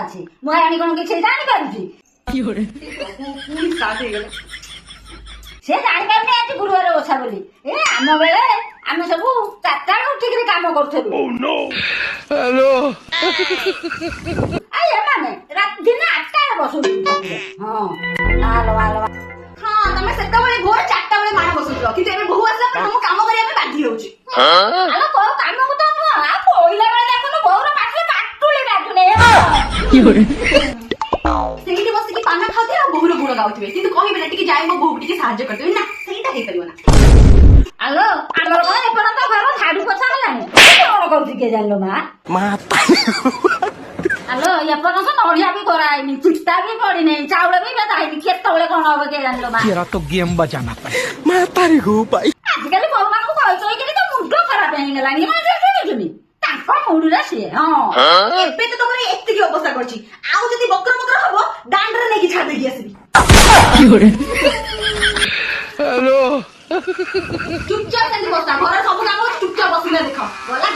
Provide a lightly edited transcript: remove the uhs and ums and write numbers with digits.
ଅଛି ମୁଁ ଆଣି କଣ କିଛି ଜାଣିପାରୁଛି ସେ ଜାଣିପାରୁନି ଆଜି ଗୁରୁବାର ଓଷା ବୋଲି। ଏ ଆମ ବେଳେ ଆମେ ସବୁ 4ଟା ବେଳେ ଉଠିକିରି କାମ କରୁଥିଲୁ। ଏମାନେ ଦିନ 8ଟାରେ ବସୁଛୁ। ହଁ ତମେ ସେତେବେଳେ ଭୋର 4ଟା ବେଳେ ମାଣ ବସୁଥିଲ, କିନ୍ତୁ ଏବେ ବୋହୂ ଆସିଲା ପରେ ତମ କାମ କରିବା ପାଇଁ ବାଧ୍ୟ ହଉଛି। ଆଲୋ କୋଉ କାମକୁ ତ ନୁହଁ ଆଉ ପଇଲା ବେଳେ ଦେଖୁନୁ ବୋଉର ପାଟିରେ ପାଟୁଳି ବାଜୁନି। ସେଇଠି ବସିକି ପାନ ଖାଉଥିବେ ଆଉ ବୋହୁର ଗୁଣ ଗାଉଥିବେ, କିନ୍ତୁ କହିବେ ନା ଟିକେ ଯାଇ ମୋ ବୋହୂକୁ ଟିକେ ସାହାଯ୍ୟ କରିଦେବେ, ନା ସେଇଟା ହେଇପାରିବ ନା। ଆଲୋ ଆମର କଣ ଏପର୍ଯ୍ୟନ୍ତ ଘର ଝାଡୁ ପୋଛା ହେଲାଣି କଣ କରୁଛି କିଏ ଜାଣିଲ ମା? ଆଲୋ ଏପର୍ଯ୍ୟନ୍ତ ନଡିଆ ବି କରାହେଇନି, ଚିତା ବି ପଡିନି, ଚାଉଳ ବି ଭେଦା ହେଇନି, କେତେବେଳେ କଣ ହବ କିଏ ଜାଣିଲ ମା? ଆଜିକାଲି ବୋହୂ ମାନଙ୍କୁ କହି କହିକିରି ତ ମୁଣ୍ଡ ଖରାପ ହେଇଗଲାଣି। ତାଙ୍କ ମୁଣ୍ଡରେ ସିଏ ଏବେ ତ ତମର ଏତିକି ଅବସ୍ଥା କରିଛି, ଆଉ ଯଦି ବକ୍ର ବକ୍ର ହବ ଦାଣ୍ଡରେ ନେଇକି ଛାଡି ଦେଇକି ଆସିବି। ଚୁପଚାପ ସେମିତି ବସା, ଘରେ ସବୁ କାମ ଚୁପଚାପ ବସିଲେ ଦେଖ ଗଲା।